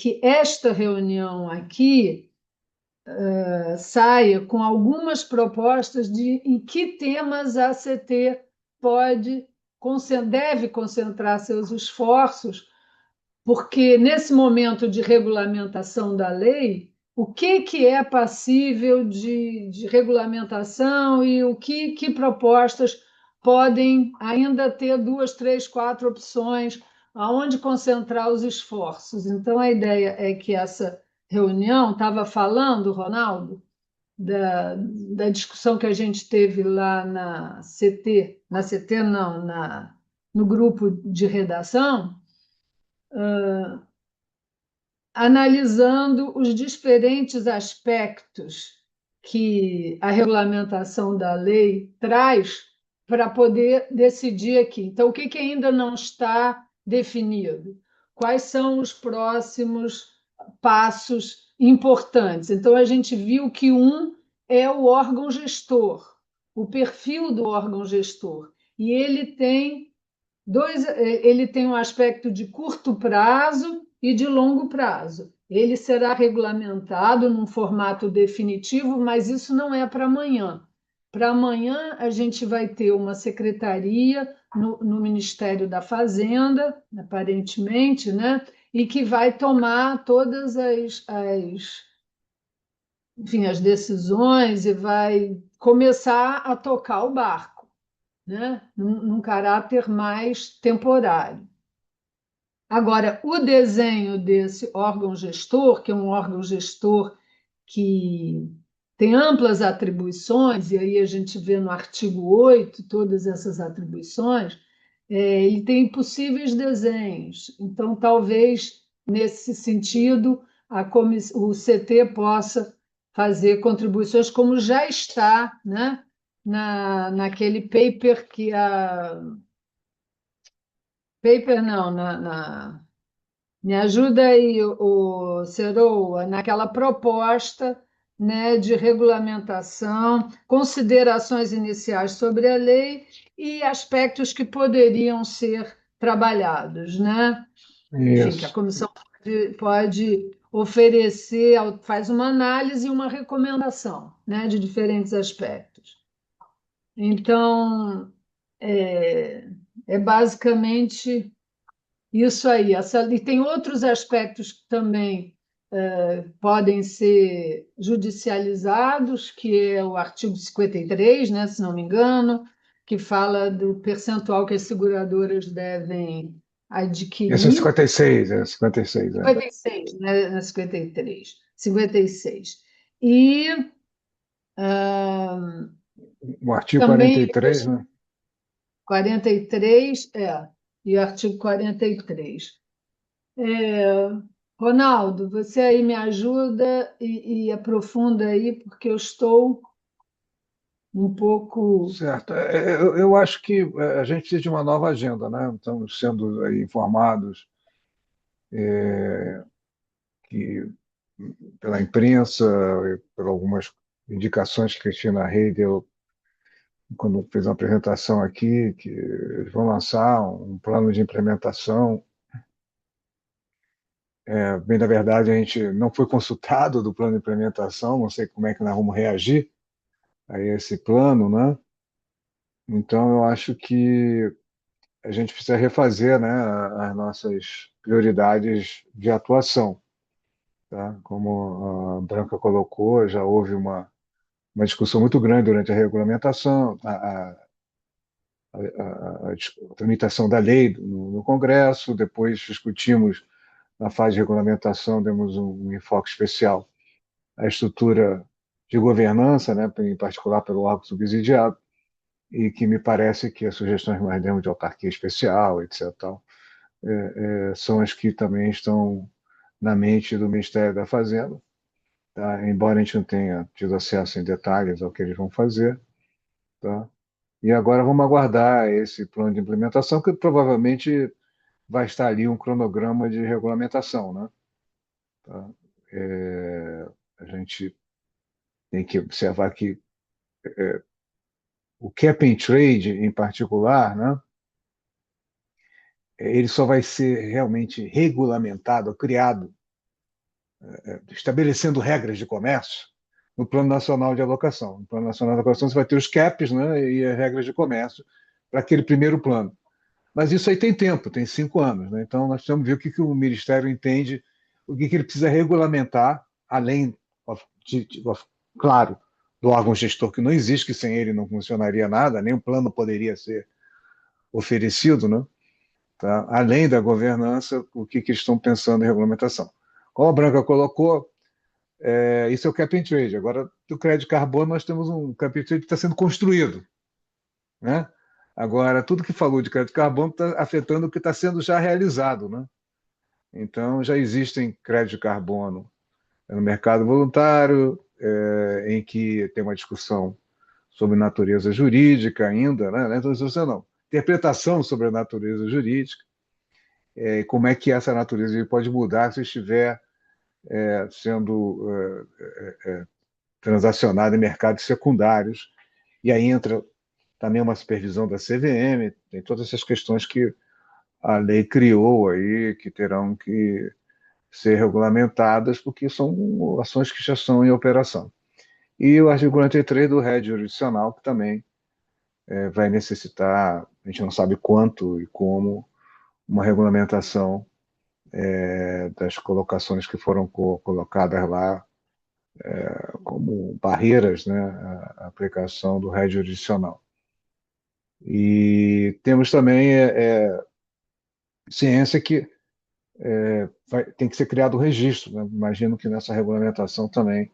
que esta reunião aqui saia com algumas propostas de em que temas a ACT deve concentrar seus esforços, porque nesse momento de regulamentação da lei, o que é passível de regulamentação e que propostas podem ainda ter 2, 3, 4 opções, aonde concentrar os esforços. Então, a ideia é que essa reunião, estava falando, Ronaldo, da discussão que a gente teve lá na CT não, no grupo de redação, analisando os diferentes aspectos que a regulamentação da lei traz para poder decidir aqui. Então, o que ainda não está definido? Quais são os próximos passos importantes? Então, a gente viu que um é o órgão gestor, o perfil do órgão gestor. E ele tem um aspecto de curto prazo e de longo prazo. Ele será regulamentado num formato definitivo, mas isso não é para amanhã. Para amanhã, a gente vai ter uma secretaria no Ministério da Fazenda, aparentemente, né? E que vai tomar todas enfim, as decisões e vai começar a tocar o barco, né? Num caráter mais temporário. Agora, o desenho desse órgão gestor, que é um órgão gestor que tem amplas atribuições, e aí a gente vê no artigo 8 todas essas atribuições, ele tem possíveis desenhos. Então, talvez, nesse sentido, o CT possa fazer contribuições, como já está, né, naquele paper que a. Paper não, me ajuda aí, o Ceroa, naquela proposta, né, de regulamentação, considerações iniciais sobre a lei e aspectos que poderiam ser trabalhados, né? Enfim, que a Isso. comissão pode oferecer, faz uma análise e uma recomendação, né, de diferentes aspectos. Então, é basicamente isso aí. E tem outros aspectos que também podem ser judicializados, que é o artigo 53, né, se não me engano, que fala do percentual que as seguradoras devem Esse é adquirir. 56, 56. 56, né, 53. 56. E ah, O artigo também 43, né? 43, e o artigo 43. Ronaldo, você aí me ajuda e aprofunda aí, porque eu estou um pouco. Certo. Eu acho que a gente precisa de uma nova agenda, né? Estamos sendo aí informados que, pela imprensa, e por algumas indicações que Cristina Rei deu quando fez uma apresentação aqui, que eles vão lançar um plano de implementação. Bem, na verdade, a gente não foi consultado do plano de implementação, não sei como é que nós vamos reagir a esse plano, né? Então, eu acho que a gente precisa refazer, né, as nossas prioridades de atuação, tá? Como a Branca colocou, já houve uma discussão muito grande durante a regulamentação, a tramitação da lei no Congresso, depois discutimos na fase de regulamentação, demos um enfoque especial à estrutura de governança, né, em particular pelo órgão subsidiado, e que me parece que as sugestões mais demos de autarquia especial, etc., tal, são as que também estão na mente do Ministério da Fazenda, tá? Embora a gente não tenha tido acesso em detalhes ao que eles vão fazer. Tá? E agora vamos aguardar esse plano de implementação, que provavelmente vai estar ali um cronograma de regulamentação. Né? Tá? A gente tem que observar que o cap and trade, em particular, né, ele só vai ser realmente regulamentado, criado, estabelecendo regras de comércio no Plano Nacional de Alocação. No Plano Nacional de Alocação você vai ter os CAPs, né, e as regras de comércio para aquele primeiro plano. Mas isso aí tem tempo, tem 5 anos. Né? Então, nós precisamos ver o que o Ministério entende, o que ele precisa regulamentar, além, claro, do órgão gestor que não existe, que sem ele não funcionaria nada, nem o plano poderia ser oferecido, né? Tá? Além da governança, o que eles estão pensando em regulamentação. Como a Branca colocou, isso é o cap and trade. Agora, do crédito carbono, nós temos um cap and trade que está sendo construído. Né? Agora, tudo que falou de crédito carbono está afetando o que está sendo já realizado. Né? Então, já existem crédito de carbono no mercado voluntário, em que tem uma discussão sobre natureza jurídica ainda, né? Não, interpretação sobre a natureza jurídica, como é que essa natureza pode mudar se estiver sendo transacionada em mercados secundários, e aí entra também uma supervisão da CVM, tem todas essas questões que a lei criou aí, que terão que ser regulamentadas, porque são ações que já estão em operação. E o artigo 43 do Rede Jurisdicional, que também vai necessitar, a gente não sabe quanto e como, uma regulamentação das colocações que foram colocadas lá como barreiras, né, à aplicação do Rede Jurisdicional. E temos também ciência que tem que ser criado o registro. Né? Imagino que nessa regulamentação também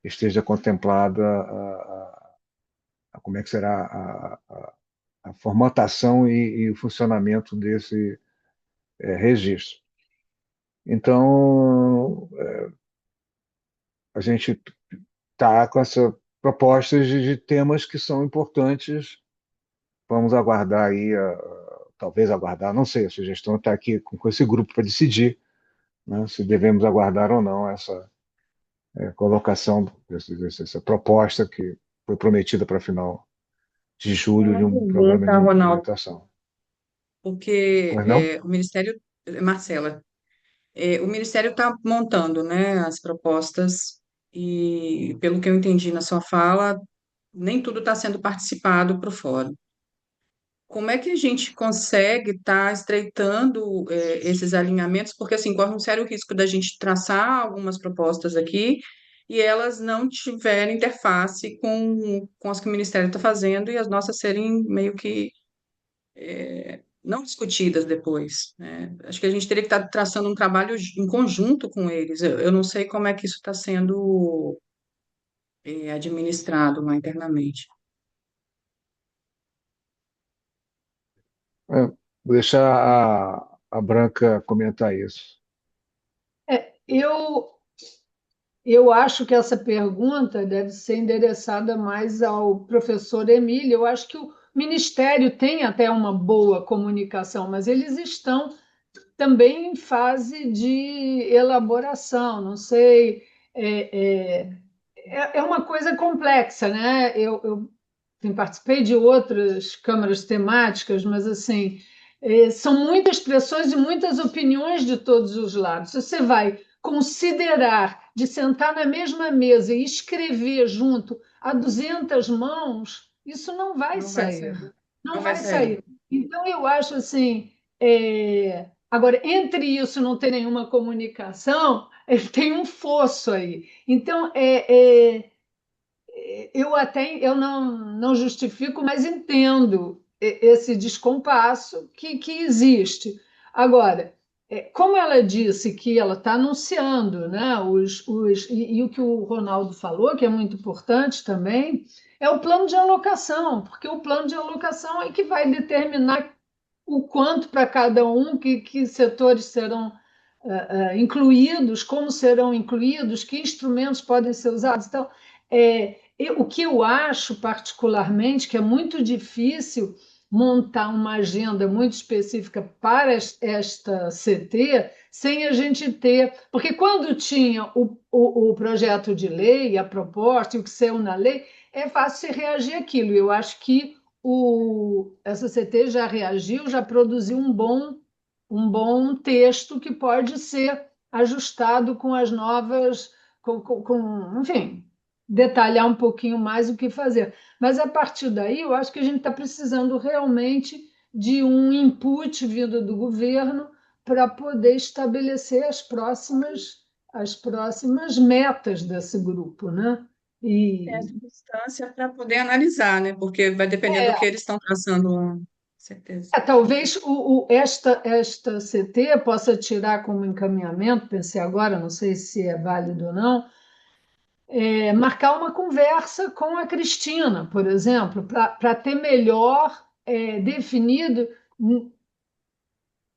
esteja contemplada como é que será a formatação e o funcionamento desse registro. Então, a gente está com essa propostas de temas que são importantes. Vamos aguardar aí, talvez aguardar, não sei, a sugestão está aqui com esse grupo para decidir, né, se devemos aguardar ou não essa colocação, essa proposta que foi prometida para final de julho de Uma um programa pergunta, de Ronaldo, implementação. porque Pois não? o Ministério, Marcela, o Ministério está montando, né, as propostas e, pelo que eu entendi na sua fala, nem tudo está sendo participado para o fórum. Como é que a gente consegue estar estreitando esses alinhamentos? Porque, assim, corre um sério risco da gente traçar algumas propostas aqui e elas não tiverem interface com as que o Ministério está fazendo e as nossas serem meio que não discutidas depois, né? Acho que a gente teria que estar traçando um trabalho em conjunto com eles. Eu não sei como é que isso está sendo administrado lá internamente. Vou deixar a Branca comentar isso. Eu acho que essa pergunta deve ser endereçada mais ao professor Emílio. Eu acho que o Ministério tem até uma boa comunicação, mas eles estão também em fase de elaboração. Não sei, é uma coisa complexa, né? Eu enfim, participei de outras câmaras temáticas, mas assim são muitas pressões e muitas opiniões de todos os lados. Se você vai considerar de sentar na mesma mesa e escrever junto a 200 mãos, isso não vai Não vai sair. sair. Não Não vai vai sair. sair. Então, eu acho assim. Agora, entre isso não ter nenhuma comunicação, tem um fosso aí. Então, eu não justifico, mas entendo esse descompasso que existe. Agora, como ela disse que ela está anunciando, né, e o que o Ronaldo falou, que é muito importante também, é o plano de alocação, porque o plano de alocação é que vai determinar o quanto para cada um, que setores serão incluídos, como serão incluídos, que instrumentos podem ser usados. Então, o que eu acho particularmente que é muito difícil montar uma agenda muito específica para esta CT sem a gente ter. Porque quando tinha o projeto de lei, a proposta e o que saiu na lei, é fácil se reagir àquilo. Eu acho que essa CT já reagiu, já produziu um bom texto que pode ser ajustado com as novas, enfim, detalhar um pouquinho mais o que fazer. Mas a partir daí, eu acho que a gente está precisando realmente de um input vindo do governo para poder estabelecer as próximas metas desse grupo, né? É E essa distância para poder analisar, né? Porque vai depender do que eles estão traçando, com certeza. talvez esta CT possa tirar como encaminhamento, pensei agora, não sei se é válido ou não, marcar uma conversa com a Cristina, por exemplo, para ter melhor definido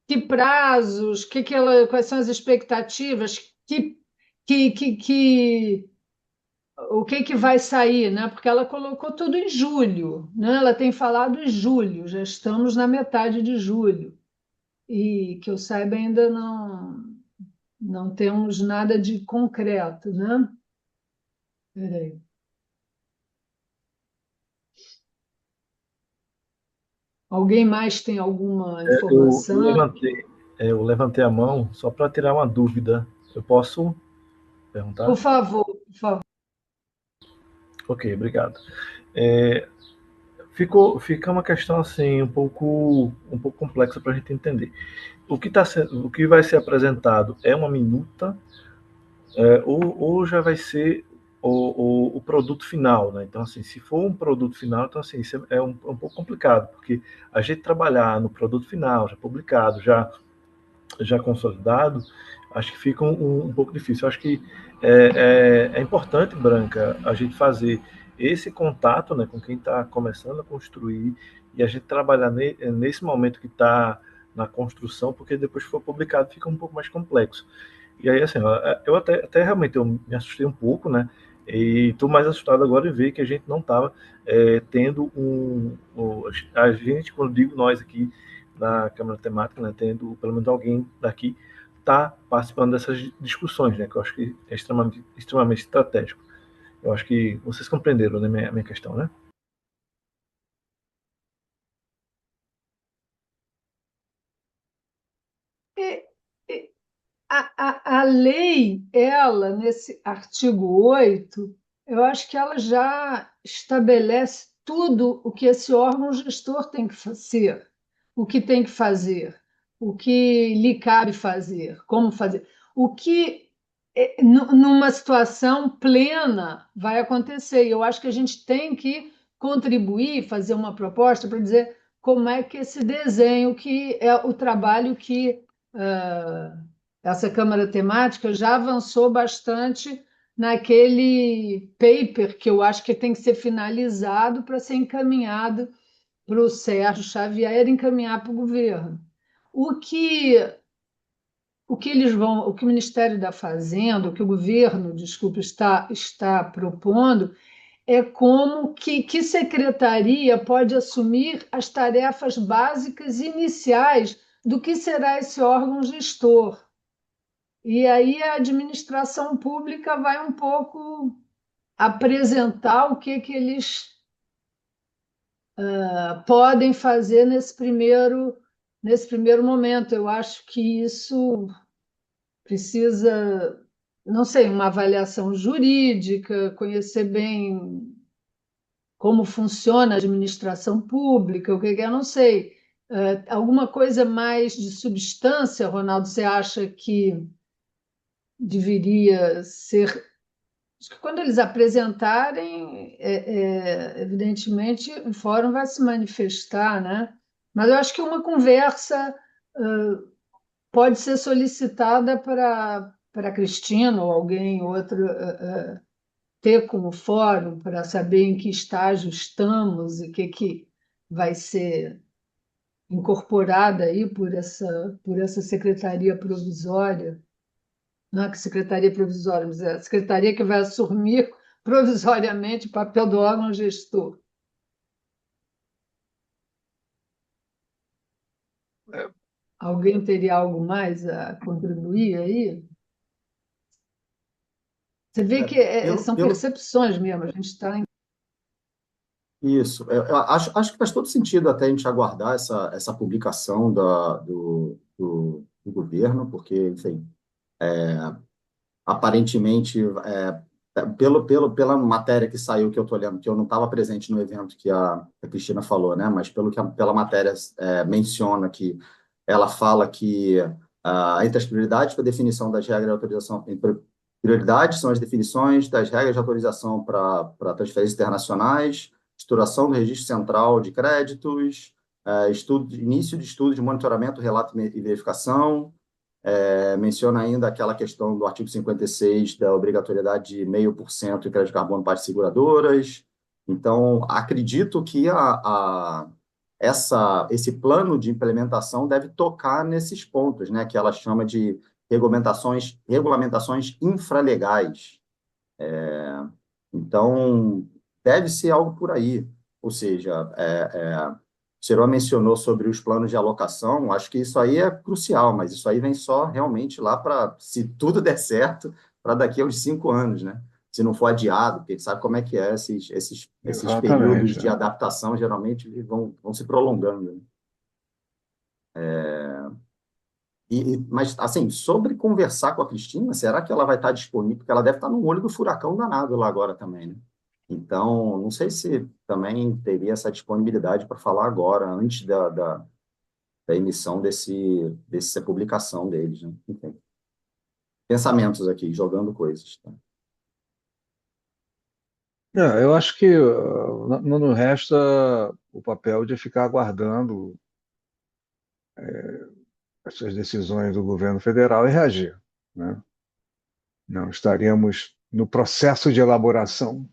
que prazos, quais são as expectativas, o que vai sair, né? Porque ela colocou tudo em julho, né? Ela tem falado em julho, já estamos na metade de julho, e que eu saiba ainda não temos nada de concreto, né? Peraí. Alguém mais tem alguma Eu informação? levantei a mão só para tirar uma dúvida. Eu posso Por perguntar? favor, por favor. Ok, obrigado. Fica uma questão assim um pouco complexa para a gente entender. O que vai ser apresentado é uma minuta, ou já vai ser o produto final, né? Então, assim, se for um produto final, então, assim, isso é um pouco complicado, porque a gente trabalhar no produto final, já publicado, já consolidado, acho que fica um pouco difícil. Eu acho que é importante, Branca, a gente fazer esse contato, né, com quem está começando a construir, e a gente trabalhar nesse momento que está na construção, porque depois que for publicado fica um pouco mais complexo. E aí, assim, eu até realmente eu me assustei um pouco, né? E estou mais assustado agora em ver que a gente não estava tendo a gente, quando digo nós aqui na Câmara Temática, né, tendo pelo menos alguém daqui está participando dessas discussões, né? Que eu acho que é extremamente estratégico. Eu acho que vocês compreenderam, né, minha questão, né? E- e a lei, ela, nesse artigo 8, eu acho que ela já estabelece tudo o que esse órgão gestor tem que fazer, o que tem que fazer, o que lhe cabe fazer, como fazer. O que, numa situação plena, vai acontecer. E eu acho que a gente tem que contribuir, fazer uma proposta para dizer como é que esse desenho, que é o trabalho que essa Câmara Temática já avançou bastante naquele paper que eu acho que tem que ser finalizado para ser encaminhado para o Sérgio Xavier encaminhar para o governo. O que, o que o Ministério da Fazenda, o que o governo, desculpa, está propondo é como que secretaria pode assumir as tarefas básicas iniciais do que será esse órgão gestor. E aí a administração pública vai um pouco apresentar o que eles podem fazer nesse primeiro momento. Eu acho que isso precisa, não sei, uma avaliação jurídica, conhecer bem como funciona a administração pública, o que é, não sei. Alguma coisa mais de substância, Ronaldo, você acha que deveria ser. Acho que quando eles apresentarem, evidentemente, o fórum vai se manifestar, né? Mas eu acho que uma conversa pode ser solicitada para a Cristina ou alguém outro ter como fórum para saber em que estágio estamos e o que vai ser incorporada aí por essa secretaria provisória. Não é que secretaria provisória, mas é a secretaria que vai assumir provisoriamente o papel do órgão gestor. Alguém teria algo mais a contribuir aí? Você vê que são percepções mesmo, a gente está em. Isso. Eu acho que faz todo sentido até a gente aguardar essa publicação do governo, porque, enfim, aparentemente, pela matéria que saiu, que eu estou lendo, que eu não estava presente no evento que a Cristina falou, né? Mas pela matéria menciona que ela fala que entre as prioridades para a definição das regras de autorização, prioridades são as definições das regras de autorização para transferências internacionais, estruturação do registro central de créditos, início de estudo de monitoramento, relato e verificação. Menciona ainda aquela questão do artigo 56 da obrigatoriedade de 0,5% de crédito de carbono para as seguradoras. Então, acredito que esse plano de implementação deve tocar nesses pontos, né, que ela chama de regulamentações infralegais. Então, deve ser algo por aí. Ou seja, o Serô mencionou sobre os planos de alocação, acho que isso aí é crucial, mas isso aí vem só realmente lá para, se tudo der certo, para daqui a uns 5 anos, né? Se não for adiado, porque a gente sabe como é que é, esses períodos Exatamente. de adaptação geralmente vão se prolongando, né? Mas, assim, sobre conversar com a Cristina, será que ela vai estar disponível? Porque ela deve estar no olho do furacão danado lá agora também, né? Então, não sei se também teria essa disponibilidade para falar agora, antes da emissão dessa publicação deles, né? Enfim, pensamentos aqui, jogando coisas. Tá? Eu acho que não nos resta o papel de ficar aguardando essas decisões do governo federal e reagir, né? Não estaremos no processo de elaboração,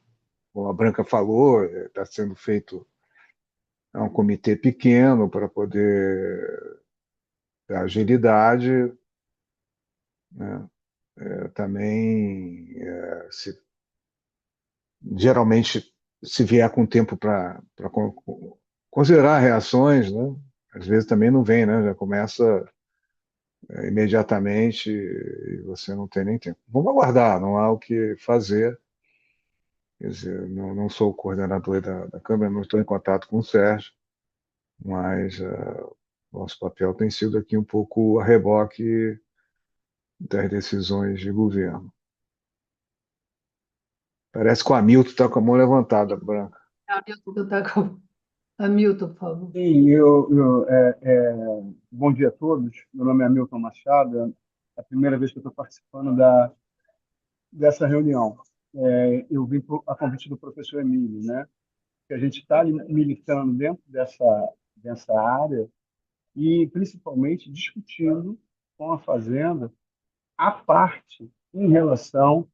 como a Branca falou, está sendo feito um comitê pequeno para poder dar agilidade, né? Também, geralmente, se vier com tempo para considerar reações, né? Às vezes também não vem, né? Já começa imediatamente e você não tem nem tempo. Vamos aguardar, não há o que fazer. Quer dizer, não sou o coordenador da Câmara, não estou em contato com o Sérgio, mas nosso papel tem sido aqui um pouco a reboque das decisões de governo. Parece que o Hamilton está com a mão levantada, Branca. Hamilton está com. Hamilton, por favor. Sim, bom dia a todos. Meu nome é Hamilton Machado. É a primeira vez que eu estou participando dessa reunião. Eu vim a convite do professor Emílio, né? Que a gente está militando dentro dessa área e, principalmente, discutindo com a Fazenda a parte em relação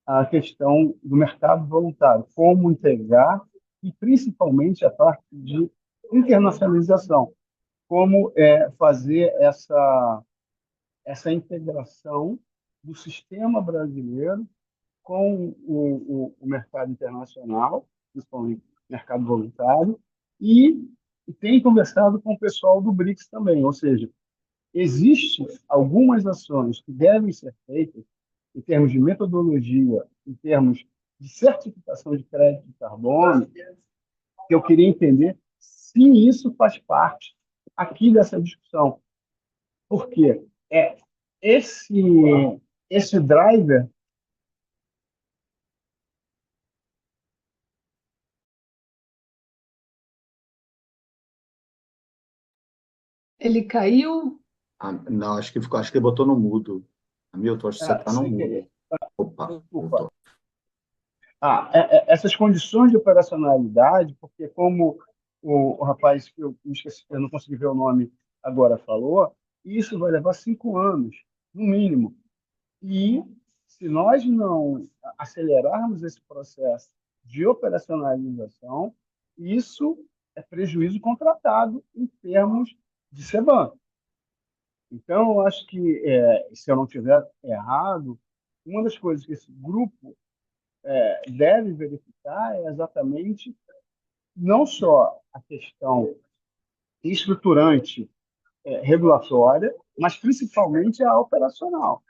à questão do mercado voluntário, como integrar e, principalmente, a parte de internacionalização, como fazer essa integração do sistema brasileiro com o mercado internacional, principalmente mercado voluntário, e tem conversado com o pessoal do BRICS também, ou seja, existem algumas ações que devem ser feitas em termos de metodologia, em termos de certificação de crédito de carbono, que eu queria entender se isso faz parte aqui dessa discussão. Porque esse, esse driver. Ele caiu? Não, acho que ele botou no mudo. Hamilton, acho que você está no Sem mudo. querer. Opa, Desculpa. voltou. Essas condições de operacionalidade, porque como o rapaz, que eu esqueci, eu não consegui ver o nome agora, falou, isso vai levar 5 anos, no mínimo. E se nós não acelerarmos esse processo de operacionalização, isso é prejuízo contratado em termos de CBAM. Então, eu acho que, se eu não estiver errado, uma das coisas que esse grupo deve verificar é exatamente não só a questão estruturante, regulatória, mas principalmente a operacional.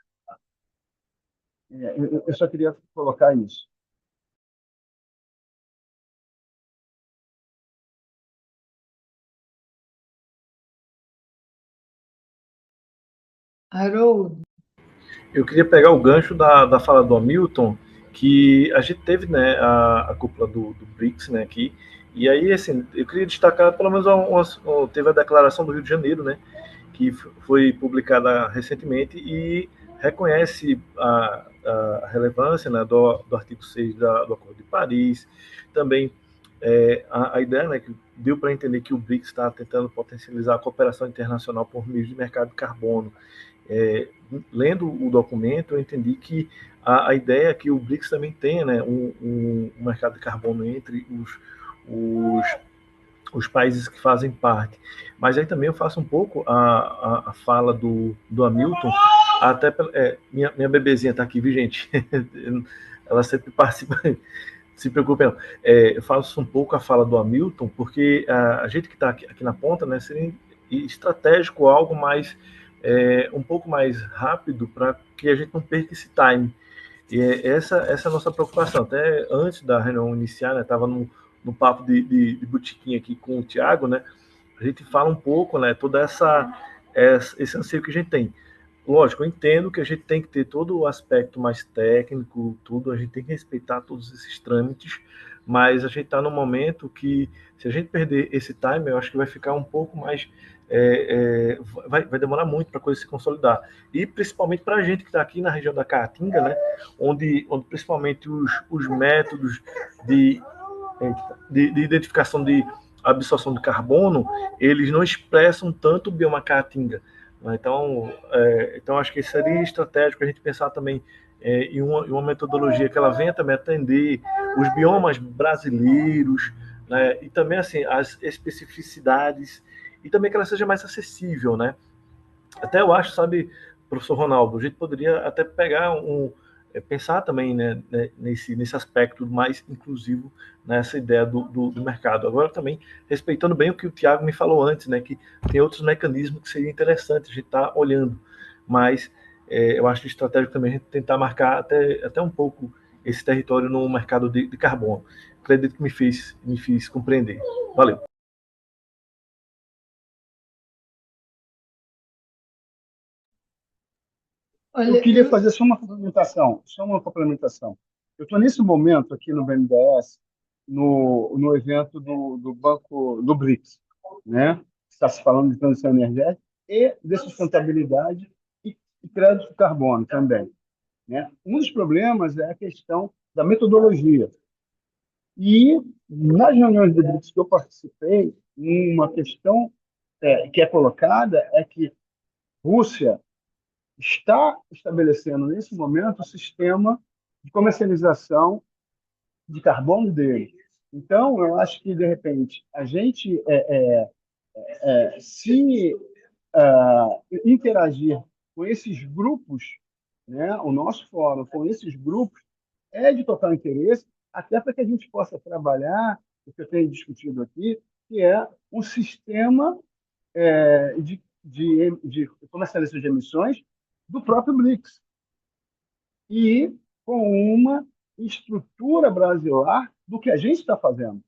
Eu só queria colocar isso. Haroldo. Eu queria pegar o gancho da fala do Hamilton, que a gente teve, né, a cúpula do BRICS, né, aqui, e aí, assim, eu queria destacar, pelo menos, teve a declaração do Rio de Janeiro, né, que foi publicada recentemente e reconhece a relevância, né, do artigo 6 do Acordo de Paris, também a ideia, né, que deu para entender que o BRICS está tentando potencializar a cooperação internacional por meio de mercado de carbono. Lendo o documento, eu entendi que a ideia é que o BRICS também tenha, né, um mercado de carbono entre os, os países que fazem parte. Mas aí também eu faço um pouco a fala do Hamilton, até minha bebezinha está aqui, viu, gente? Ela sempre participa, se preocupe não. Eu faço um pouco a fala do Hamilton, porque a gente que está aqui na ponta, né, seria estratégico algo mais um pouco mais rápido para que a gente não perca esse time. E essa é a nossa preocupação. Até antes da reunião iniciar, né, estava no papo de botiquim aqui com o Tiago, né, a gente fala um pouco, né, toda esse anseio que a gente tem. Lógico, eu entendo que a gente tem que ter todo o aspecto mais técnico, tudo, a gente tem que respeitar todos esses trâmites, mas a gente está num momento que, se a gente perder esse time, eu acho que vai ficar um pouco mais. Vai demorar muito para a coisa se consolidar. E principalmente para a gente que está aqui na região da Caatinga, né, onde principalmente os métodos de, de identificação de absorção de carbono, eles não expressam tanto o bioma Caatinga. Então, acho que seria estratégico a gente pensar também em uma metodologia que ela venha também atender os biomas brasileiros, né, e também assim as especificidades, e também que ela seja mais acessível, né? Até eu acho, sabe, professor Ronaldo, a gente poderia até pegar pensar também, né, nesse aspecto mais inclusivo, nessa ideia do mercado. Agora também, respeitando bem o que o Tiago me falou antes, né, que tem outros mecanismos que seria interessante a gente estar olhando, mas eu acho estratégico também a gente tentar marcar até um pouco esse território no mercado de carbono. Acredito que me fiz compreender. Valeu. Eu queria fazer só uma complementação. Eu estou nesse momento aqui no BNDES, no evento do Banco do BRICS, né? Está se falando de transição energética e de sustentabilidade e crédito de carbono também, né? Um dos problemas é a questão da metodologia. E nas reuniões do BRICS que eu participei, uma questão que é colocada é que Rússia está estabelecendo, nesse momento, o sistema de comercialização de carbono dele. Então, eu acho que, de repente, a gente, se interagir com esses grupos, né, o nosso fórum com esses grupos, é de total interesse, até para que a gente possa trabalhar, o que eu tenho discutido aqui, que é um sistema de comercialização de emissões do próprio BRICS e com uma estrutura brasileira do que a gente está fazendo.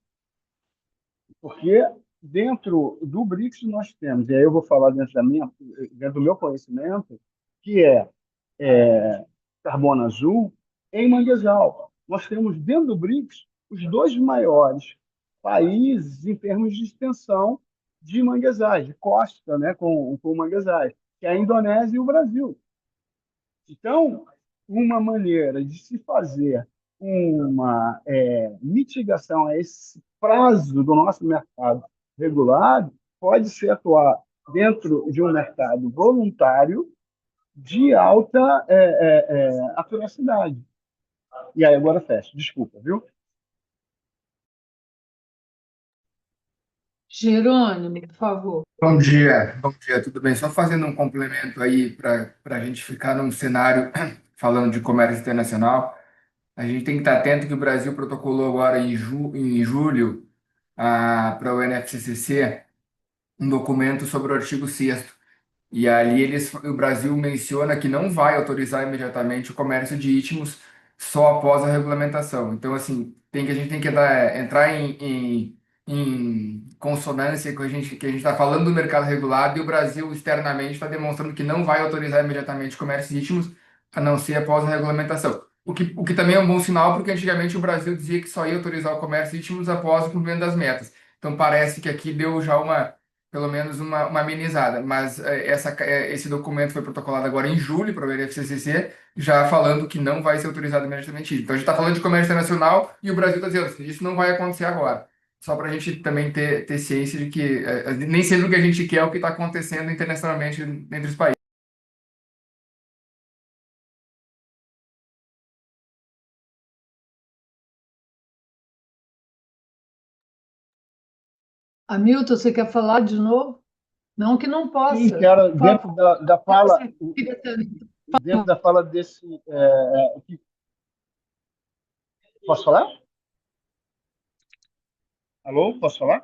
Porque dentro do BRICS nós temos, e aí eu vou falar dentro do meu conhecimento, que é carbono azul em manguezal. Nós temos dentro do BRICS os dois maiores países em termos de extensão de manguezais, de costa, né, com manguezais, que é a Indonésia e o Brasil. Então, uma maneira de se fazer uma mitigação a esse prazo do nosso mercado regulado pode ser atuar dentro de um mercado voluntário de alta acurosidade. E aí agora fecha, desculpa, viu? Jerônimo, por favor. Bom dia, tudo bem? Só fazendo um complemento aí para a gente ficar num cenário falando de comércio internacional. A gente tem que estar atento que o Brasil protocolou agora em julho para o NFCCC um documento sobre o artigo 6º. E ali o Brasil menciona que não vai autorizar imediatamente o comércio de itmos só após a regulamentação. Então, assim, a gente tem que entrar em consonância com que a gente está falando do mercado regulado e o Brasil externamente está demonstrando que não vai autorizar imediatamente o comércio de itmos a não ser após a regulamentação. O que também é um bom sinal, porque antigamente o Brasil dizia que só ia autorizar o comércio ítimos após o cumprimento das metas. Então parece que aqui deu já pelo menos uma amenizada. Mas esse documento foi protocolado agora em julho para o NFCCC, já falando que não vai ser autorizado imediatamente. Então a gente está falando de comércio internacional e o Brasil está dizendo que isso não vai acontecer agora. Só para a gente também ter ciência de que nem sempre o que a gente quer é o que está acontecendo internacionalmente entre os países. Hamilton, você quer falar de novo? Não que não Sim, possa. quero, Por favor. dentro da fala desse. Posso falar? Alô, posso falar?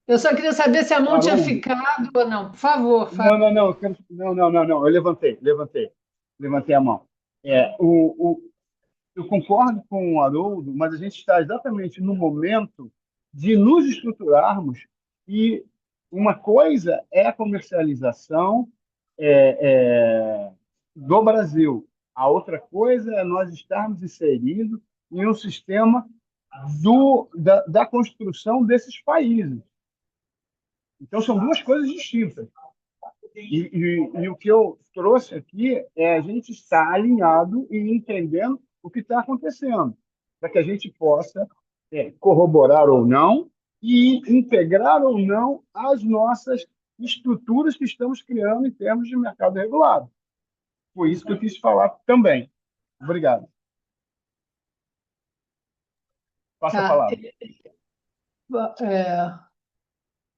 Eu só queria saber se a mão tinha Haroldo. ficado ou não. Por favor, Não, não, não, não. Eu levantei a mão. Eu concordo com o Haroldo, mas a gente está exatamente no momento de nos estruturarmos e uma coisa é a comercialização do Brasil, a outra coisa é nós estarmos inseridos em um sistema da construção desses países. Então, são duas coisas distintas. E o que eu trouxe aqui é a gente estar alinhado e entendendo o que está acontecendo, para que a gente possa corroborar ou não e integrar ou não as nossas estruturas que estamos criando em termos de mercado regulado. Foi isso que eu quis falar também. Obrigado. Passa a palavra.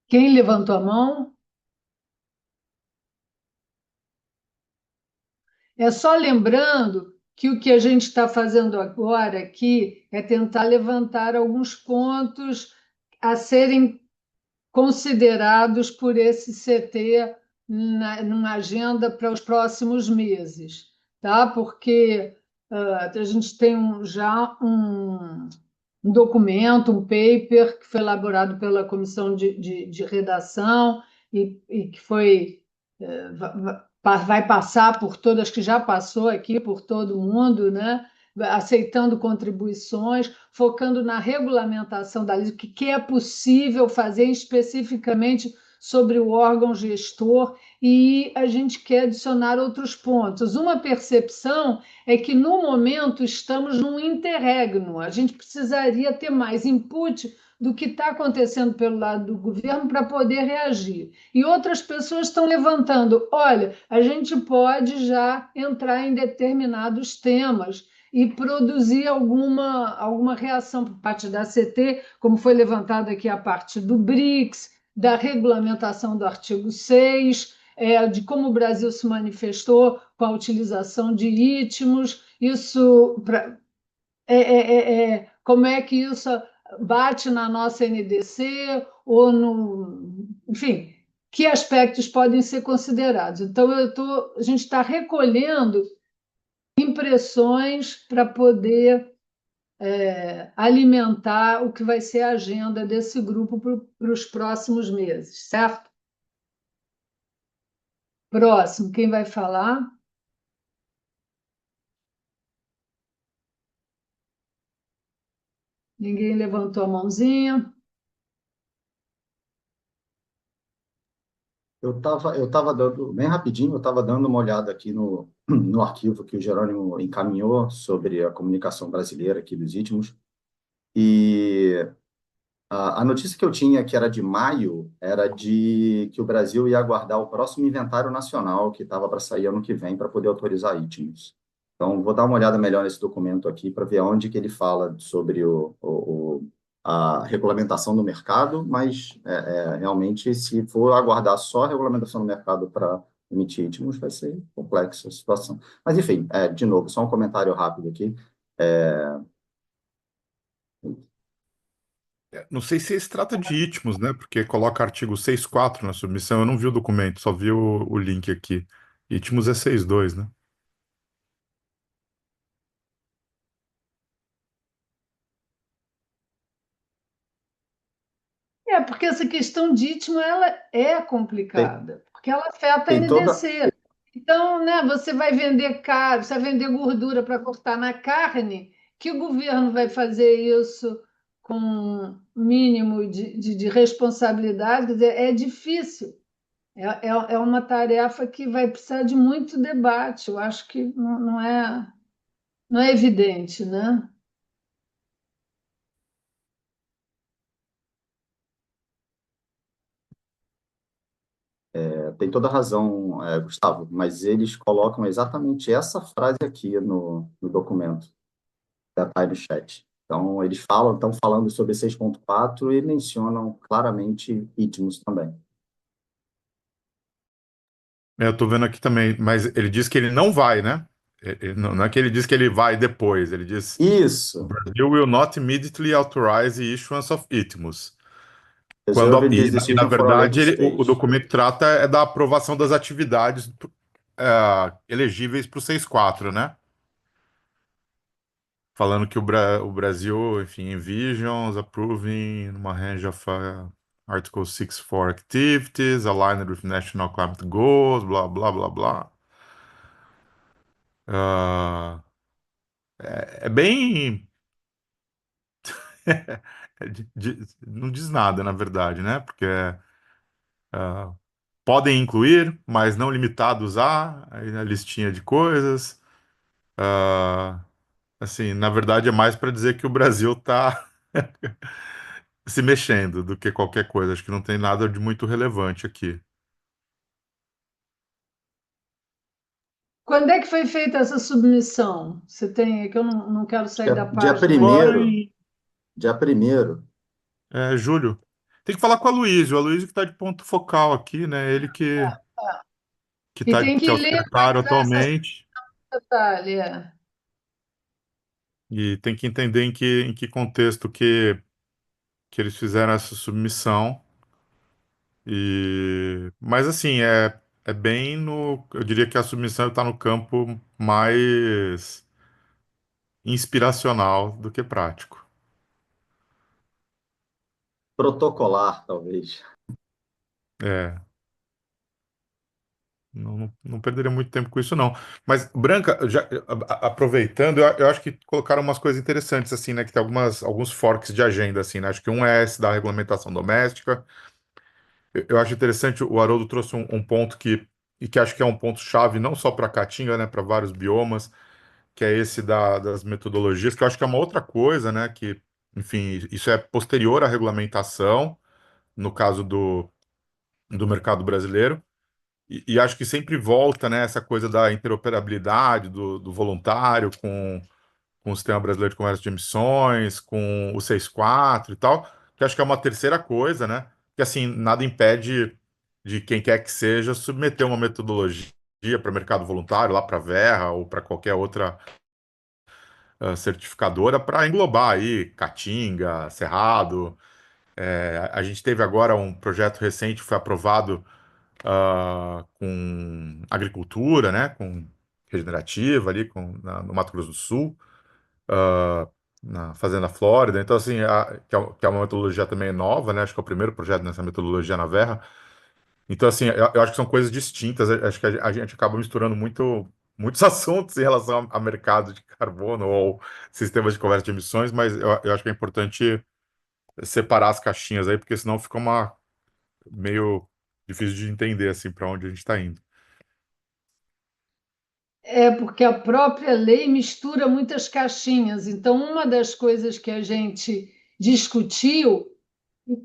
Quem levantou a mão? É só lembrando que o que a gente está fazendo agora aqui é tentar levantar alguns pontos a serem considerados por esse CT numa agenda para os próximos meses, tá? Porque a gente tem já um documento, um paper que foi elaborado pela comissão de redação e que foi vai passar por todas, que já passou aqui por todo mundo, né? Aceitando contribuições, focando na regulamentação da lei, o que é possível fazer especificamente sobre o órgão gestor, e a gente quer adicionar outros pontos. Uma percepção é que, no momento, estamos num interregno, a gente precisaria ter mais input do que está acontecendo pelo lado do governo para poder reagir. E outras pessoas estão levantando: olha, a gente pode já entrar em determinados temas e produzir alguma reação por parte da CT, como foi levantado aqui a parte do BRICS, da regulamentação do artigo 6, de como o Brasil se manifestou com a utilização de ritmos, como é que isso bate na nossa NDC, ou enfim, que aspectos podem ser considerados. Então, a gente está recolhendo impressões para poder alimentar o que vai ser a agenda desse grupo para os próximos meses, certo? Próximo, quem vai falar? Ninguém levantou a mãozinha. Eu tava dando, bem rapidinho, eu estava dando uma olhada aqui no arquivo que o Jerônimo encaminhou sobre a comunicação brasileira aqui dos Istmos, e a notícia que eu tinha, que era de maio, era de que o Brasil ia aguardar o próximo inventário nacional, que estava para sair ano que vem, para poder autorizar Istmos. Então, vou dar uma olhada melhor nesse documento aqui, para ver onde que ele fala sobre a regulamentação do mercado, mas realmente, se for aguardar só a regulamentação do mercado para emitir ritmos, vai ser complexa a situação. Mas, enfim, de novo, só um comentário rápido aqui. Não sei se se trata de itmos, né? Porque coloca artigo 6.4 na submissão. Eu não vi o documento, só vi o link aqui. Itmos é 6.2, né? Porque essa questão de ritmo ela é complicada, porque ela afeta a Tem toda, NDC. Então, né, você vai vender caro, você vai vender gordura para cortar na carne, que o governo vai fazer isso com mínimo de responsabilidade? Quer dizer, é difícil. É uma tarefa que vai precisar de muito debate. Eu acho que não é evidente, né? Tem toda a razão, Gustavo, mas eles colocam exatamente essa frase aqui no documento, que está aí no chat. Então, eles estão falando sobre 6.4 e mencionam claramente ritmos também. Eu tô vendo aqui também, mas ele diz que ele não vai, né? Não é que ele diz que ele vai depois, ele diz Isso, Brazil will not immediately authorize the issuance of ITMOS. reserve this E, na decision for a later verdade, o stage. documento trata da aprovação das atividades elegíveis para o 6.4, né? Falando que o Brasil, enfim, envisions approving uma range of Article 6.4 activities aligned with national climate goals, blá, blá, blá, blá. Ah, é bem. Não diz nada, na verdade, né? Porque ah, podem incluir, mas não limitados a, aí na listinha de coisas. Ah, assim, na verdade, é mais para dizer que o Brasil está se mexendo do que qualquer coisa. Acho que não tem nada de muito relevante aqui. Quando é que foi feita essa submissão? Você tem, é que eu não quero Acho que sair da dia página. Agora primeiro, em dia primeiro, julho. Tem que falar com a Aloysio. O Aloysio que está de ponto focal aqui, né? Ele E tem que é que o ler secretário mais essa atualmente. detalhe. É. E tem que entender em que contexto que eles fizeram essa submissão. Mas assim, é bem no. Eu diria que a submissão está no campo mais inspiracional do que prático. protocolar, talvez. É, não perderia muito tempo com isso, não. Mas, Branca, aproveitando, eu acho que colocaram umas coisas interessantes, assim, né? Que tem alguns forks de agenda, assim, né? Acho que um é esse da regulamentação doméstica. Eu acho interessante, o Haroldo trouxe um ponto que acho que é um ponto chave, não só para a Caatinga, né? Para vários biomas, que é esse das metodologias, que eu acho que é uma outra coisa, né? Que, enfim, isso é posterior à regulamentação, no caso do mercado brasileiro. E acho que sempre volta, né, essa coisa da interoperabilidade do voluntário com o Sistema Brasileiro de Comércio de Emissões, com o 6.4 e tal, que acho que é uma terceira coisa, né? Que assim, nada impede de quem quer que seja submeter uma metodologia para mercado voluntário, lá para a Verra ou para qualquer outra certificadora para englobar aí Caatinga, Cerrado. A gente teve agora um projeto recente que foi aprovado com agricultura, né, com regenerativa ali no Mato Grosso do Sul, ah, na Fazenda Flórida. Então, assim, que é uma metodologia também nova, né, acho que é o primeiro projeto nessa metodologia na Verra. Então, assim, eu acho que são coisas distintas. Eu acho que a gente acaba misturando muitos assuntos em relação a mercado de carbono ou sistemas de comércio de emissões, mas eu acho que é importante separar as caixinhas aí, porque senão fica meio difícil de entender assim para onde a gente está indo. É porque a própria lei mistura muitas caixinhas. Então, uma das coisas que a gente discutiu, e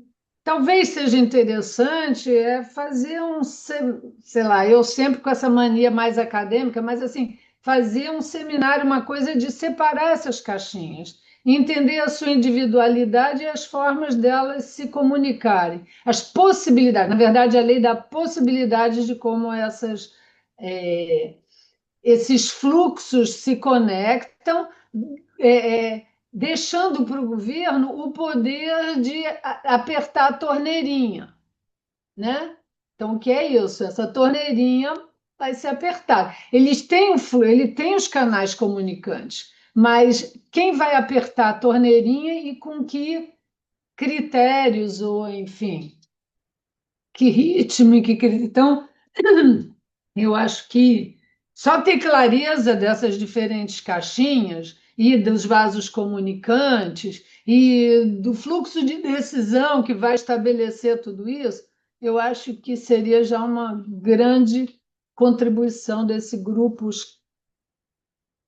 talvez seja interessante, é fazer sei lá, eu sempre com essa mania mais acadêmica, mas assim, fazer um seminário, uma coisa de separar essas caixinhas, entender a sua individualidade e as formas delas se comunicarem, as possibilidades, na verdade, a lei dá possibilidades de como esses fluxos se conectam, deixando para o governo o poder de apertar a torneirinha, né? Então, o que é isso? Essa torneirinha vai ser apertada. Ele tem os canais comunicantes, mas quem vai apertar a torneirinha e com que critérios, ou enfim, que ritmo, então, eu acho que Só ter clareza dessas diferentes caixinhas e dos vasos comunicantes e do fluxo de decisão que vai estabelecer tudo isso, eu acho que seria já uma grande contribuição desse grupo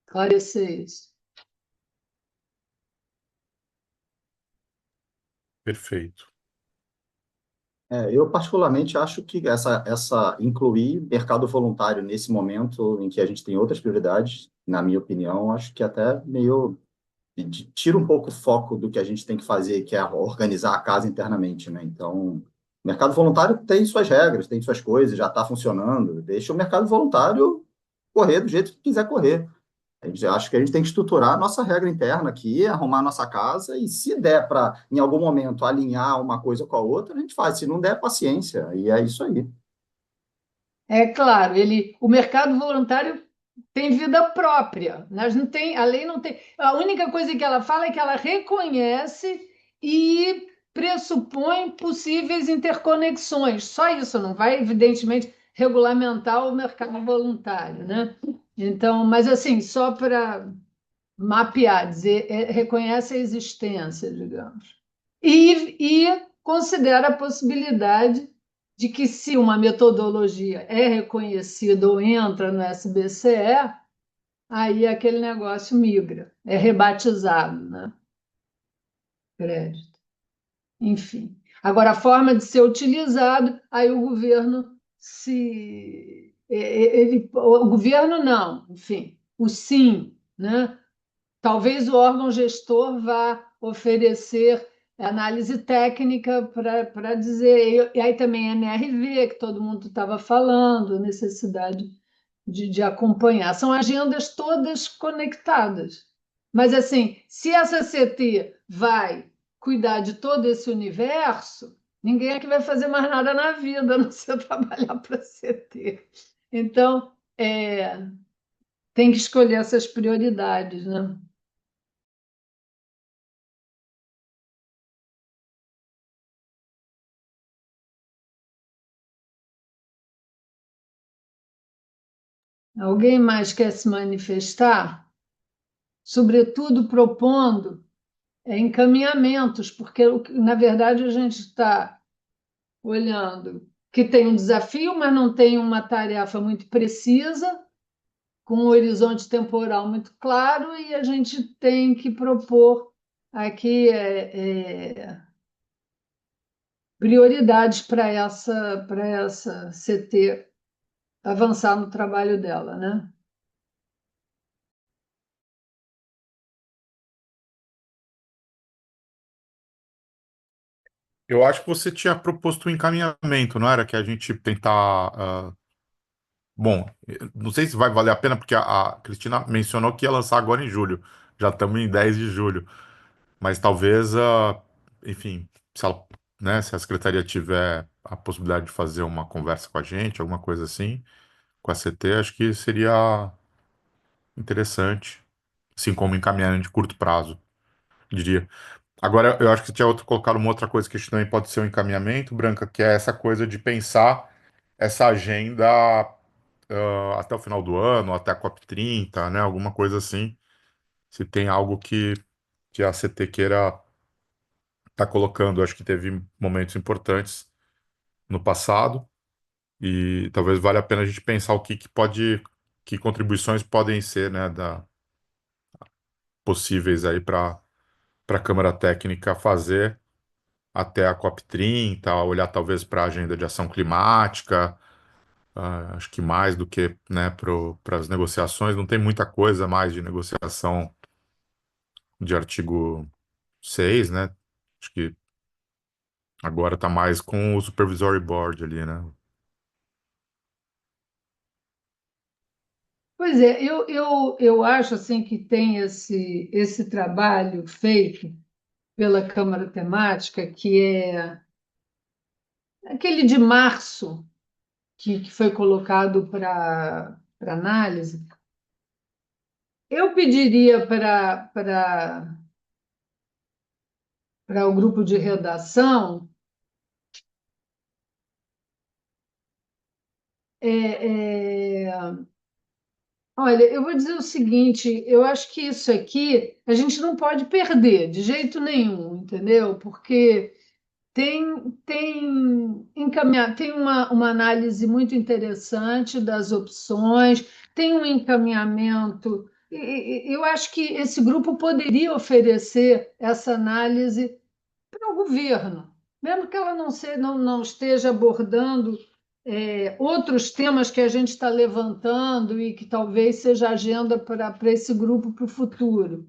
esclarecer isso. Perfeito. Eu particularmente acho que incluir mercado voluntário nesse momento em que a gente tem outras prioridades, na minha opinião, acho que até meio tira um pouco o foco do que a gente tem que fazer, que é organizar a casa internamente, né? Então, o mercado voluntário tem suas regras, tem suas coisas, já está funcionando. Deixa o mercado voluntário correr do jeito que quiser correr. Acho que a gente tem que estruturar a nossa regra interna aqui, arrumar a nossa casa, e se der para, em algum momento, alinhar uma coisa com a outra, a gente faz. Se não der, paciência. E é isso aí. É claro, o mercado voluntário tem vida própria. A lei não tem. A única coisa que ela fala é que ela reconhece e pressupõe possíveis interconexões. Só isso, não vai, evidentemente, regulamentar o mercado voluntário, né? Então, mas assim, só para mapear, dizer, reconhece a existência, digamos. E considera a possibilidade de que, se uma metodologia é reconhecida ou entra no SBCE, aí aquele negócio migra, é rebatizado, né? Crédito. Enfim. Agora, a forma de ser utilizado, aí o governo o governo não, enfim, o sim, né? Talvez o órgão gestor vá oferecer análise técnica para dizer, e aí também NRV, que todo mundo estava falando, necessidade de acompanhar. São agendas todas conectadas. Mas, assim, se essa CT vai cuidar de todo esse universo, ninguém aqui vai fazer mais nada na vida, a não ser trabalhar para a CT. Então, tem que escolher essas prioridades, né? Alguém mais quer se manifestar? Sobretudo propondo encaminhamentos, porque, na verdade, a gente está olhando que tem um desafio, mas não tem uma tarefa muito precisa, com um horizonte temporal muito claro, e a gente tem que propor aqui prioridades para essa CT avançar no trabalho dela, né? Eu acho que você tinha proposto um encaminhamento, não era? Que a gente tentar. Bom, não sei se vai valer a pena, porque a Cristina mencionou que ia lançar agora em julho. Já estamos em 10 de julho. Mas talvez, enfim, se a secretaria tiver a possibilidade de fazer uma conversa com a gente, alguma coisa assim, com a CT, acho que seria interessante. Assim como encaminhamento de curto prazo, diria. Agora, eu acho que tinha colocado uma outra coisa que acho que também pode ser um encaminhamento, Branca, que é essa coisa de pensar essa agenda até o final do ano, até a COP30, né? Alguma coisa assim. Se tem algo que a CT queira estar colocando, acho que teve momentos importantes no passado e talvez valha a pena a gente pensar o que contribuições podem ser, né, possíveis aí para a Câmara Técnica fazer até a COP30, olhar talvez para a agenda de ação climática, acho que mais do que, né, para as negociações, não tem muita coisa mais de negociação de artigo 6, né? Acho que agora está mais com o Supervisory Board ali, né? Pois é, eu acho assim que tem esse trabalho feito pela Câmara Temática, que é aquele de março, que foi colocado para análise. Eu pediria para o grupo de redação é, Olha, eu vou dizer o seguinte, eu acho que isso aqui a gente não pode perder de jeito nenhum, entendeu? Porque tem uma análise muito interessante das opções, tem um encaminhamento. Eu acho que esse grupo poderia oferecer essa análise para o governo, mesmo que ela não esteja abordando outros temas que a gente está levantando e que talvez seja agenda para esse grupo para o futuro.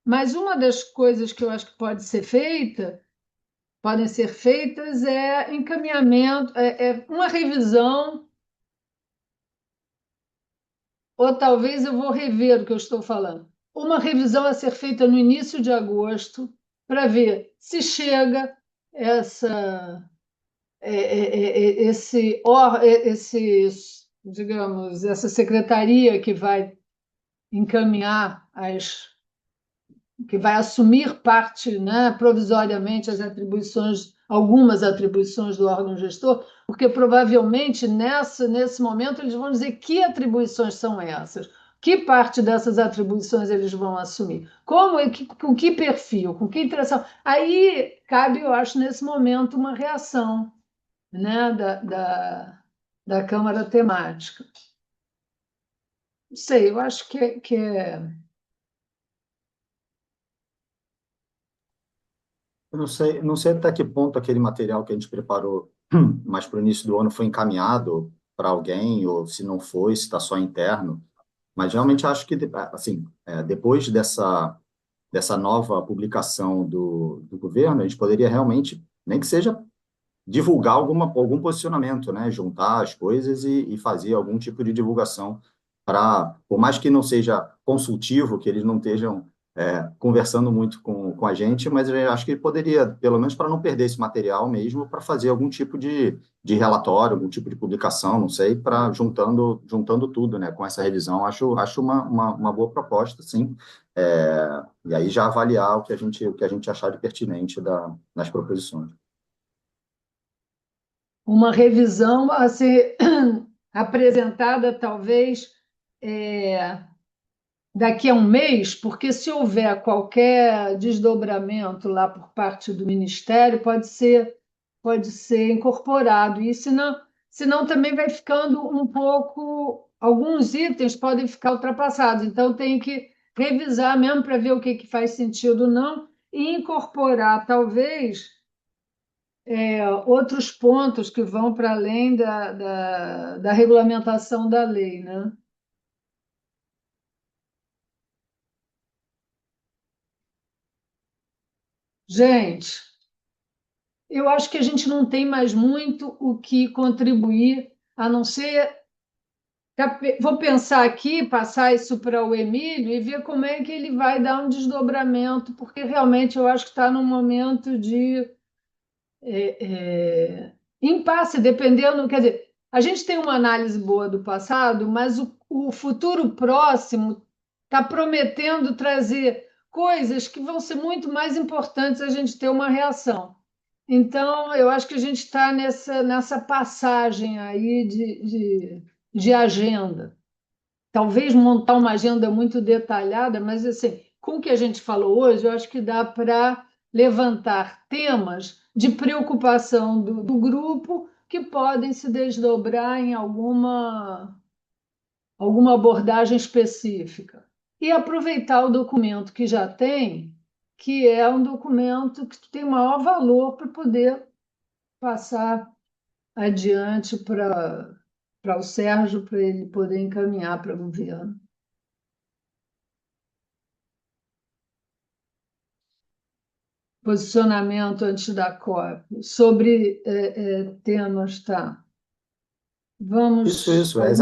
Mas uma das coisas que eu acho que podem ser feitas encaminhamento, uma revisão, ou talvez eu vou rever o que eu estou falando. Uma revisão a ser feita no início de agosto, para ver se chega essa, digamos, essa secretaria que vai encaminhar que vai assumir parte, né, provisoriamente algumas atribuições do órgão gestor, porque provavelmente nesse momento eles vão dizer que atribuições são essas, que parte dessas atribuições eles vão assumir, com que perfil, com que interação. Aí cabe, eu acho, nesse momento, uma reação, né, da Câmara Temática. Não sei, eu acho que é. Eu não sei até que ponto aquele material que a gente preparou mais para o início do ano foi encaminhado para alguém, ou se não foi, se está só interno. Mas realmente acho que, assim, depois dessa nova publicação do governo, a gente poderia realmente, nem que seja divulgar algum posicionamento, né? Juntar as coisas e fazer algum tipo de divulgação para, por mais que não seja consultivo, que eles não estejam conversando muito com a gente, mas eu acho que poderia, pelo menos para não perder esse material mesmo, para fazer algum tipo de relatório, algum tipo de publicação, não sei, para juntando tudo, né? Com essa revisão, acho uma boa proposta, sim. E aí já avaliar o que a gente achar de pertinente nas proposições. Uma revisão a ser apresentada, talvez, daqui a um mês, porque se houver qualquer desdobramento lá por parte do Ministério, pode ser incorporado. E senão também vai ficando um pouco. Alguns itens podem ficar ultrapassados, então tem que revisar mesmo para ver o que faz sentido ou não, e incorporar, talvez outros pontos que vão para além da regulamentação da lei, né? Gente, eu acho que a gente não tem mais muito o que contribuir, a não ser. Vou pensar aqui, passar isso para o Emílio e ver como é que ele vai dar um desdobramento, porque realmente eu acho que está num momento de impasse, dependendo. Quer dizer, a gente tem uma análise boa do passado, mas o futuro próximo está prometendo trazer coisas que vão ser muito mais importantes a gente ter uma reação. Então, eu acho que a gente está nessa passagem aí de agenda. Talvez montar uma agenda muito detalhada, mas assim, com o que a gente falou hoje, eu acho que dá para levantar temas de preocupação do grupo que podem se desdobrar em alguma abordagem específica. E aproveitar o documento que já tem, que é um documento que tem maior valor para poder passar adiante para o Sérgio, para ele poder encaminhar para o governo. Posicionamento antes da COP sobre temas, tá? Vamos. Isso, vai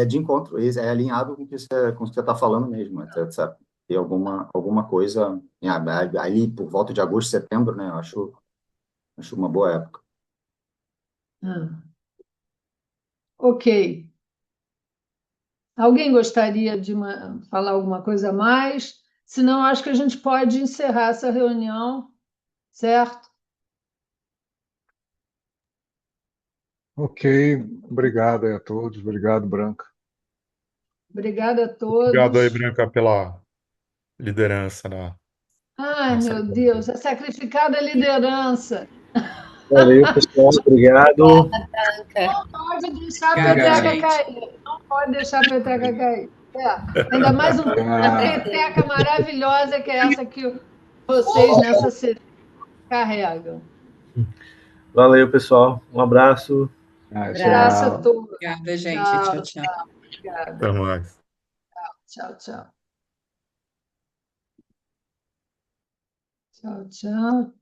de encontro, é alinhado com com o que você está falando mesmo, sabe? Ter alguma coisa ali por volta de agosto, setembro, né? Eu acho uma boa época. Ok. Alguém gostaria de falar alguma coisa a mais? Senão, acho que a gente pode encerrar essa reunião, certo? Ok, obrigado aí a todos, obrigado, Branca. Obrigada a Obrigado aí, todos. Branca, pela liderança Ai, nessa meu Deus, a sacrificada liderança. Valeu, pessoal. Obrigado. Branca. Pode deixar a Obrigada, peteca gente. cair. Não pode deixar a peteca cair. Ainda mais uma peteca maravilhosa que é essa que vocês nessa sessão carregam. Valeu, pessoal. Um abraço. Abraço a Tchau. todos. Obrigada, gente. Tchau, Tchau, tchau. obrigada. Até mais. Tchau, tchau. Tchau, tchau.